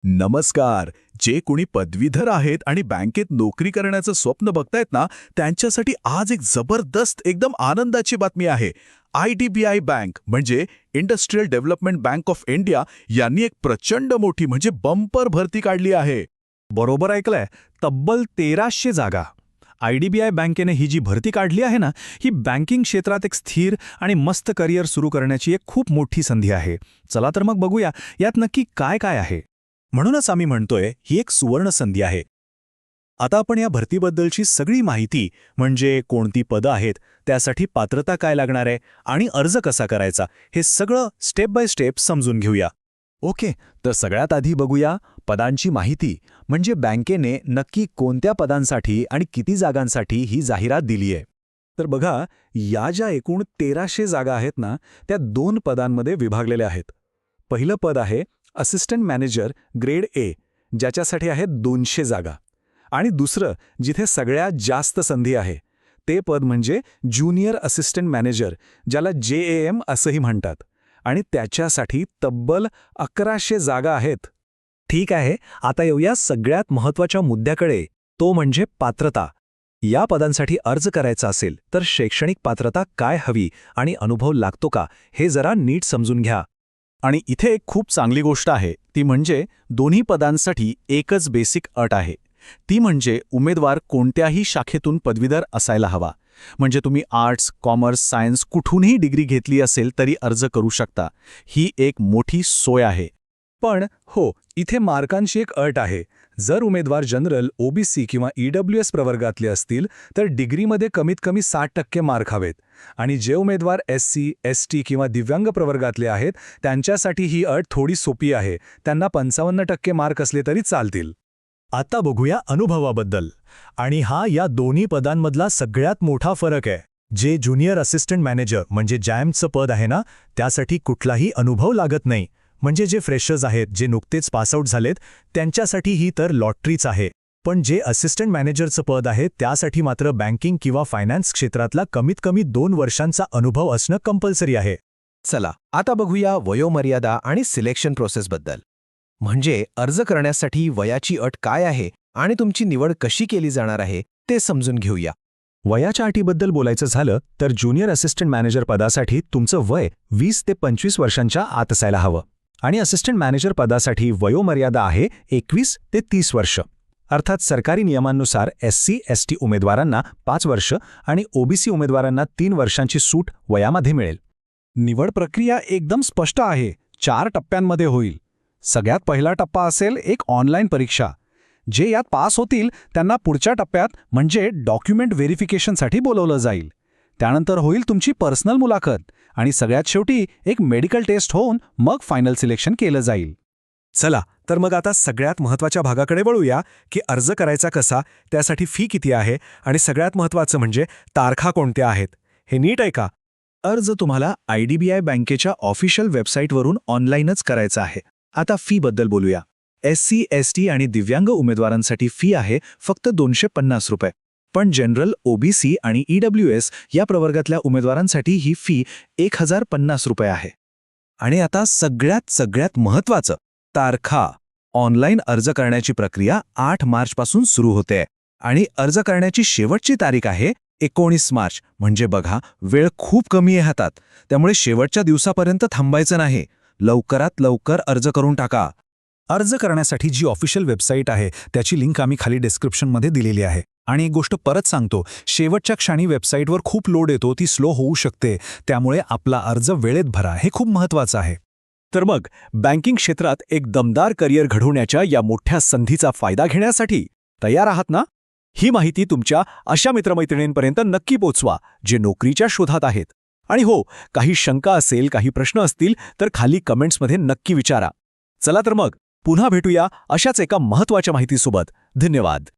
नमस्कार. जे कोणी पदवीधर आहेत आणि बँकेत नोकरी करण्याचं स्वप्न बघतायत ना, त्यांच्यासाठी आज एक जबरदस्त एकदम आनंदाची बातमी आहे. IDBI बँक म्हणजे industrial development bank of India यांनी एक प्रचंड मोठी म्हणजे बंपर भरती काढली आहे. बरोबर ऐकलंय. तब्बल 1300 जागा. IDBI बँकेने ही जी भरती काढली आहे ना, ही बँकिंग क्षेत्रात एक स्थिर आणि मस्त करिअर सुरू करण्याची एक खूप मोठी संधी आहे. चला तर मग बघूया यात नक्की काय काय आहे. म्हणूनच आम्ही म्हणतोय ही एक सुवर्ण संधी आहे. आता आपण या भरतीबद्दलची सगळी माहिती म्हणजे कोणती पदं आहेत, त्यासाठी पात्रता काय लागणार आहे आणि अर्ज कसा करायचा हे सगळं स्टेप बाय स्टेप समजून घेऊया. ओके, तर सगळ्यात आधी बघूया पदांची माहिती. म्हणजे बँकेने नक्की कोणत्या पदांसाठी आणि किती जागांसाठी ही जाहिरात दिली आहे. तर बघा, या ज्या एकूण 1300 जागा आहेत ना, त्या 2 पदांमध्ये विभागलेल्या आहेत. पहिलं पद आहे असिस्टंट मॅनेजर ग्रेड ए, ज्याच्यासाठी आहेत 200 जागा. आणि दुसरं, जिथे सगळ्यात जास्त संधी आहे, ते पद म्हणजे ज्युनियर असिस्टंट मॅनेजर, ज्याला JAM असंही म्हणतात. आणि त्याच्यासाठी तब्बल 1100 जागा आहेत. ठीक आहे, आता येऊया सगळ्यात महत्त्वाच्या मुद्द्याकडे, तो म्हणजे पात्रता. या पदांसाठी अर्ज करायचा असेल तर शैक्षणिक पात्रता काय हवी आणि अनुभव लागतो का, हे जरा नीट समजून घ्या. आणि इथे एक खूप चांगली गोष्ट आहे, ती म्हणजे दोन्ही पदांसाठी एकच बेसिक अट आहे. ती म्हणजे उमेदवार कोणत्याही शाखेतून पदवीधर असायला हवा. म्हणजे तुम्ही आर्ट्स, कॉमर्स, सायन्स कुठूनही डिग्री घेतली असेल तरी अर्ज करू शकता. ही एक मोठी सोय आहे. पण हो, इथे मार्कांची एक अट आहे. जर उमेदवार जनरल, OBC किंवा EWS प्रवर्गातले असतील तर डिग्रीमध्ये कमीत कमी 60% मार्क हवेत. आणि जे उमेदवार SC, ST किंवा दिव्यांग प्रवर्गातले आहेत त्यांच्यासाठी ही अट थोडी सोपी आहे. त्यांना 55% मार्क असले तरी चालतील. आता बघूया अनुभवाबद्दल. आणि हा या दोन्ही पदांमधला सगळ्यात मोठा फरक आहे. जे ज्युनियर असिस्टंट मॅनेजर म्हणजे JAMचं पद आहे ना, त्यासाठी कुठलाही अनुभव लागत नाही. म्हणजे जे फ्रेशर्स आहेत, जे नुकतेच पासआउट झालेत, त्यांच्यासाठी ही तर लॉटरीच आहे. पण जे असिस्टंट मॅनेजरचं पद आहे त्यासाठी मात्र बँकिंग किंवा फायनान्स क्षेत्रातला कमीत कमी 2 वर्षांचा अनुभव असणं कंपल्सरी आहे. चला आता बघूया वयोमर्यादा आणि सिलेक्शन प्रोसेसबद्दल. म्हणजे अर्ज करण्यासाठी वयाची अट काय आहे आणि तुमची निवड कशी केली जाणार आहे ते समजून घेऊया. वयाच्या अटीबद्दल बोलायचं झालं तर ज्युनियर असिस्टंट मॅनेजर पदासाठी तुमचं वय 20 ते 25 वर्षांच्या आत असायला हवं. आणि असिस्टंट मॅनेजर पदासाठी वयोमर्यादा आहे 21 ते 30 वर्ष. अर्थात सरकारी नियमांनुसार SC, ST उमेदवारांना 5 वर्ष आणि OBC उमेदवारांना 3 वर्षांची सूट वयामध्ये मिळेल. निवड प्रक्रिया एकदम स्पष्ट आहे. 4 टप्प्यांमध्ये होईल. सगळ्यात पहिला टप्पा असेल एक ऑनलाईन परीक्षा. जे यात पास होतील त्यांना पुढच्या टप्प्यात म्हणजे डॉक्युमेंट व्हेरिफिकेशनसाठी बोलवलं जाईल. त्यानंतर होईल तुमची पर्सनल मुलाखत आणि सगळ्यात शेवटी एक मेडिकल टेस्ट होऊन मग फायनल सिलेक्शन केलं जाईल. चला तर मग आता सगळ्यात महत्त्वाच्या भागाकडे वळूया की अर्ज करायचा कसा, त्यासाठी फी किती आहे आणि सगळ्यात महत्त्वाचं म्हणजे तारखा कोणत्या आहेत. हे नीट ऐका. अर्ज तुम्हाला IDBI बँकेच्या ऑफिशियल वेबसाईटवरून ऑनलाईनच करायचा आहे. आता फीबद्दल बोलूया. SC, ST आणि दिव्यांग उमेदवारांसाठी फी आहे फक्त 250 रुपये. पण जनरल, OBC आणि EWS या प्रवर्गातल्या उमेदवारांसाठी ही फी 1050 रुपये आहे. आणि आता सगळ्यात महत्त्वाचं, तारखा. ऑनलाईन अर्ज करण्याची प्रक्रिया 8 मार्चपासून सुरू होते आणि अर्ज करण्याची शेवटची तारीख आहे 19 मार्च. म्हणजे बघा, वेळ खूप कमी आहे हातात. त्यामुळे शेवटच्या दिवसापर्यंत थांबायचं नाही. लवकरात लवकर अर्ज करून टाका. अर्ज करण्यासाठी जी ऑफिशियल वेबसाईट आहे त्याची लिंक आम्ही खाली डिस्क्रिप्शनमध्ये दिलेली आहे. आणि एक गोष्ट परत सांगतो, शेवटच्या क्षणी वेबसाईटवर खूप लोड येतो, ती स्लो होऊ शकते. त्यामुळे आपला अर्ज वेळेत भरा, हे खूप महत्त्वाचं आहे. तर मग बँकिंग क्षेत्रात एक दमदार करिअर घडवण्याच्या या मोठ्या संधीचा फायदा घेण्यासाठी तयार आहात ना? ही माहिती तुमच्या अशा मित्रमैत्रिणींपर्यंत नक्की पोचवा जे नोकरीच्या शोधात आहेत. आणि हो, काही शंका असेल, काही प्रश्न असतील तर खाली कमेंट्समध्ये नक्की विचारा. चला तर मग पुन्हा भेटूया अशाच एका महत्त्वाच्या माहितीसोबत. धन्यवाद.